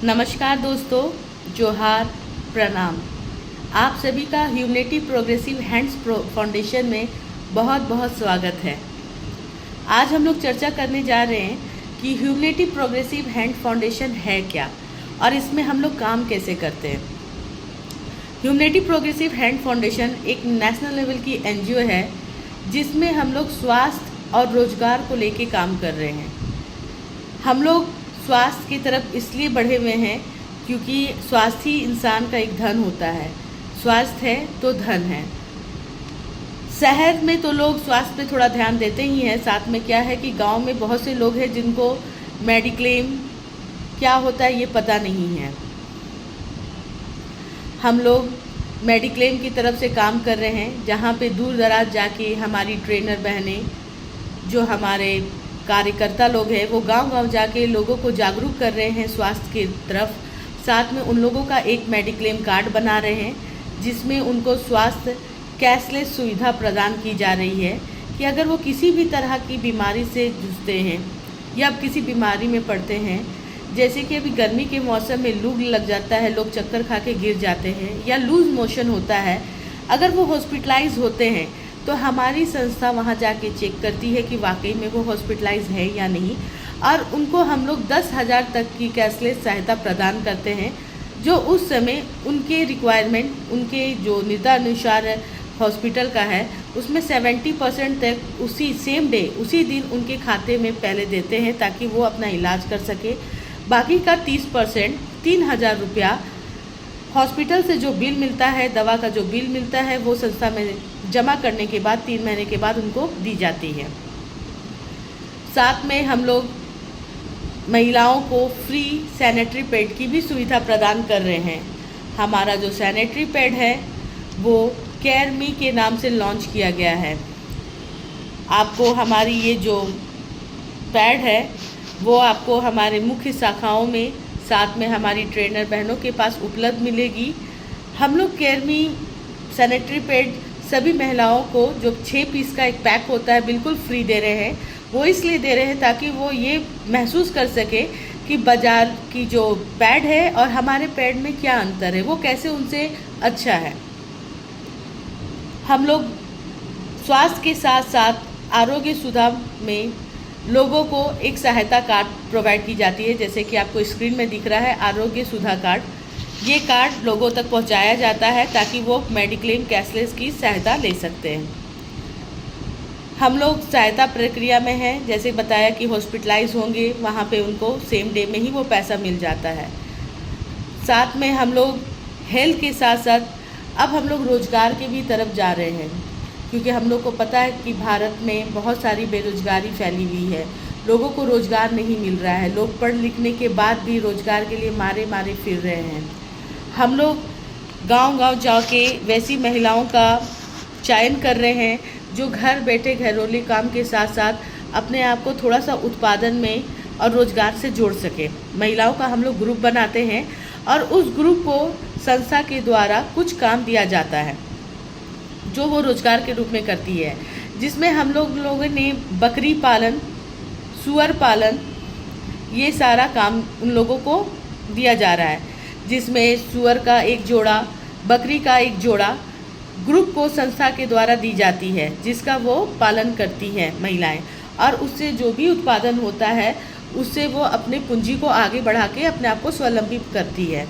नमस्कार दोस्तों, जोहार, प्रणाम। आप सभी का ह्यूमैनिटी प्रोग्रेसिव हैंड्स फाउंडेशन में बहुत बहुत स्वागत है। आज हम लोग चर्चा करने जा रहे हैं कि ह्यूमैनिटी प्रोग्रेसिव हैंड फाउंडेशन है क्या और इसमें हम लोग काम कैसे करते हैं। ह्यूमैनिटी प्रोग्रेसिव हैंड फाउंडेशन एक नेशनल लेवल की एनजीओ है जिसमें हम लोग स्वास्थ्य और रोजगार को लेके काम कर रहे हैं। हम लोग स्वास्थ्य की तरफ इसलिए बढ़े हुए हैं क्योंकि स्वास्थ्य ही इंसान का एक धन होता है। स्वास्थ्य है तो धन है। शहर में तो लोग स्वास्थ्य पे थोड़ा ध्यान देते ही हैं, साथ में क्या है कि गांव में बहुत से लोग हैं जिनको मेडिक्लेम क्या होता है ये पता नहीं है। हम लोग मेडिक्लेम की तरफ से काम कर रहे हैं, जहाँ पे दूर दराज जाके हमारी ट्रेनर बहनें, जो हमारे कार्यकर्ता लोग हैं, वो गांव-गांव जाके लोगों को जागरूक कर रहे हैं स्वास्थ्य की तरफ। साथ में उन लोगों का एक मेडिक्लेम कार्ड बना रहे हैं जिसमें उनको स्वास्थ्य कैशलेस सुविधा प्रदान की जा रही है कि अगर वो किसी भी तरह की बीमारी से जूझते हैं या किसी बीमारी में पड़ते हैं, जैसे कि अभी गर्मी के मौसम में लू लग जाता है, लोग चक्कर खा के गिर जाते हैं या लूज मोशन होता है, अगर वो हॉस्पिटलाइज होते हैं तो हमारी संस्था वहाँ जाके चेक करती है कि वाकई में वो हॉस्पिटलाइज है या नहीं, और उनको हम लोग 10,000 तक की कैशलेस सहायता प्रदान करते हैं, जो उस समय उनके रिक्वायरमेंट, उनके जो निर्देशानुसार हॉस्पिटल का है उसमें 70% तक उसी सेम डे, उसी दिन उनके खाते में पहले देते हैं ताकि वो अपना इलाज कर सके। बाकी का 30% 3,000 रुपया हॉस्पिटल से जो बिल मिलता है, दवा का जो बिल मिलता है, वो संस्था में जमा करने के बाद 3 महीने के बाद उनको दी जाती है। साथ में हम लोग महिलाओं को फ्री सैनिटरी पैड की भी सुविधा प्रदान कर रहे हैं। हमारा जो सैनिटरी पैड है वो केयर मी के नाम से लॉन्च किया गया है। आपको हमारी ये जो पैड है वो आपको हमारे मुख्य शाखाओं में, साथ में हमारी ट्रेनर बहनों के पास उपलब्ध मिलेगी। हम लोग केयर मी सैनिटरी पैड सभी महिलाओं को जो 6 पीस का एक पैक होता है बिल्कुल फ्री दे रहे हैं। वो इसलिए दे रहे हैं ताकि वो ये महसूस कर सके कि बाज़ार की जो पैड है और हमारे पैड में क्या अंतर है, वो कैसे उनसे अच्छा है। हम लोग स्वास्थ्य के साथ साथ आरोग्य सुधार में लोगों को एक सहायता कार्ड प्रोवाइड की जाती है, जैसे कि आपको स्क्रीन में दिख रहा है आरोग्य सुधा कार्ड। ये कार्ड लोगों तक पहुंचाया जाता है ताकि वो मेडिक्लेम कैशलेस की सहायता ले सकते हैं। हम लोग सहायता प्रक्रिया में हैं, जैसे बताया कि हॉस्पिटलाइज होंगे वहाँ पे उनको सेम डे में ही वो पैसा मिल जाता है। साथ में हम लोग हेल्थ के साथ साथ अब हम लोग रोज़गार की भी तरफ जा रहे हैं, क्योंकि हम लोग को पता है कि भारत में बहुत सारी बेरोज़गारी फैली हुई है। लोगों को रोज़गार नहीं मिल रहा है, लोग पढ़ लिखने के बाद भी रोज़गार के लिए मारे मारे फिर रहे हैं। हम लोग गांव-गांव जाके वैसी महिलाओं का चयन कर रहे हैं जो घर बैठे घरेलू काम के साथ साथ अपने आप को थोड़ा सा उत्पादन में और रोज़गार से जोड़ सके। महिलाओं का हम लोग ग्रुप बनाते हैं और उस ग्रुप को संस्था के द्वारा कुछ काम दिया जाता है जो वो रोज़गार के रूप में करती है, जिसमें हम लोगों ने बकरी पालन, सूअर पालन, ये सारा काम उन लोगों को दिया जा रहा है, जिसमें सूअर का एक जोड़ा, बकरी का एक जोड़ा ग्रुप को संस्था के द्वारा दी जाती है, जिसका वो पालन करती हैं महिलाएं, और उससे जो भी उत्पादन होता है उससे वो अपने पूंजी को आगे बढ़ा के अपने आप को स्वावलंबी करती है।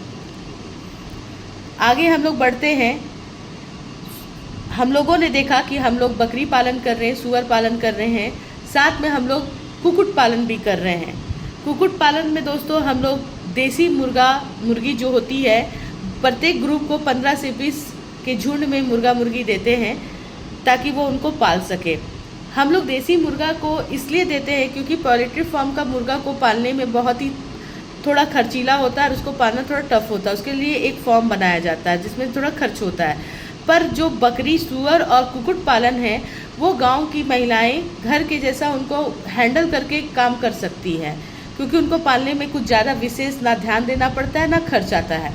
आगे हम लोग बढ़ते हैं। हम लोगों ने देखा कि हम लोग बकरी पालन कर रहे हैं, सूअर पालन कर रहे हैं, साथ में हम लोग कुक्कुट पालन भी कर रहे हैं। कुक्कुट पालन में दोस्तों हम लोग देसी मुर्गी जो होती है, प्रत्येक ग्रुप को 15 से 20 के झुंड में मुर्गा मुर्गी देते हैं ताकि वो उनको पाल सके। हम लोग देसी मुर्गा को इसलिए देते हैं क्योंकि पोल्ट्री फार्म का मुर्गा को पालने में बहुत ही थोड़ा खर्चीला होता है और उसको पालना थोड़ा टफ होता है। उसके लिए एक फार्म बनाया जाता है जिसमें थोड़ा खर्च होता है। पर जो बकरी, सूअर और कुक्कुट पालन है वो गांव की महिलाएं घर के जैसा उनको हैंडल करके काम कर सकती हैं, क्योंकि उनको पालने में कुछ ज़्यादा विशेष ना ध्यान देना पड़ता है ना खर्च आता है।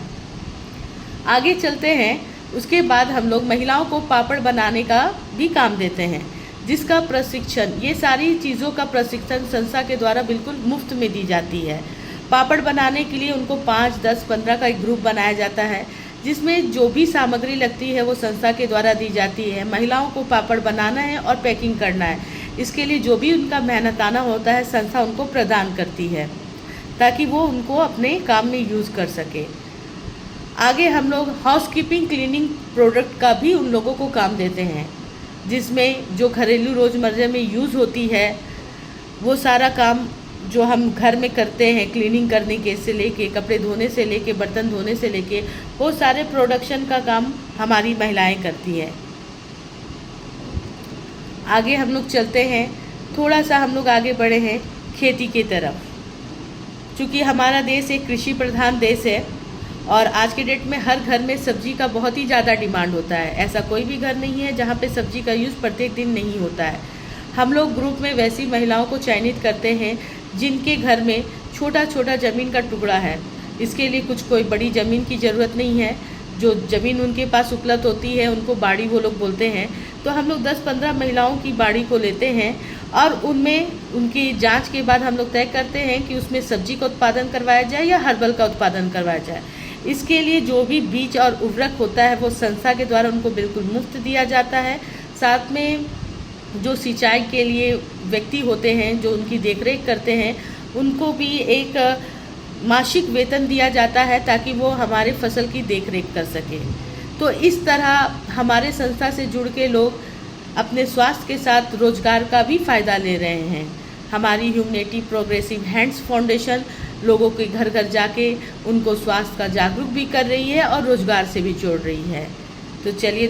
आगे चलते हैं। उसके बाद हम लोग महिलाओं को पापड़ बनाने का भी काम देते हैं, जिसका प्रशिक्षण, ये सारी चीज़ों का प्रशिक्षण संस्था के द्वारा बिल्कुल मुफ्त में दी जाती है। पापड़ बनाने के लिए उनको 5, 10, 15 का एक ग्रुप बनाया जाता है, जिसमें जो भी सामग्री लगती है वो संस्था के द्वारा दी जाती है। महिलाओं को पापड़ बनाना है और पैकिंग करना है, इसके लिए जो भी उनका मेहनताना होता है संस्था उनको प्रदान करती है, ताकि वो उनको अपने काम में यूज़ कर सके। आगे हम लोग हाउसकीपिंग क्लीनिंग प्रोडक्ट का भी उन लोगों को काम देते हैं, जिसमें जो घरेलू रोज़मर्रा में यूज़ होती है वो सारा काम जो हम घर में करते हैं, क्लीनिंग करने के से लेके, कपड़े धोने से लेके, बर्तन धोने से लेके, वो सारे प्रोडक्शन का काम हमारी महिलाएं करती हैं। आगे हम लोग चलते हैं, थोड़ा सा हम लोग आगे बढ़े हैं खेती की तरफ। चूँकि हमारा देश एक कृषि प्रधान देश है और आज के डेट में हर घर में सब्जी का बहुत ही ज़्यादा डिमांड होता है। ऐसा कोई भी घर नहीं है जहाँ पे सब्जी का यूज़ प्रत्येक दिन नहीं होता है। हम लोग ग्रुप में वैसी महिलाओं को चयनित करते हैं जिनके घर में छोटा छोटा ज़मीन का टुकड़ा है। इसके लिए कोई बड़ी ज़मीन की ज़रूरत नहीं है। जो ज़मीन उनके पास उपलब्ध होती है उनको बाड़ी वो लोग बोलते हैं। तो हम लोग 10-15 महिलाओं की बाड़ी को लेते हैं और उनमें उनकी जांच के बाद हम लोग तय करते हैं कि उसमें सब्जी का उत्पादन करवाया जाए या हर्बल का उत्पादन करवाया जाए। इसके लिए जो भी बीज और उर्वरक होता है वो संस्था के द्वारा उनको बिल्कुल मुफ्त दिया जाता है। साथ में जो सिंचाई के लिए व्यक्ति होते हैं जो उनकी देखरेख करते हैं उनको भी एक मासिक वेतन दिया जाता है, ताकि वो हमारे फसल की देखरेख कर सके। तो इस तरह हमारे संस्था से जुड़ के लोग अपने स्वास्थ्य के साथ रोजगार का भी फ़ायदा ले रहे हैं। हमारी ह्यूमैनिटी प्रोग्रेसिव हैंड्स फाउंडेशन लोगों के घर घर जाके उनको स्वास्थ्य का जागरूक भी कर रही है और रोजगार से भी जोड़ रही है। तो चलिए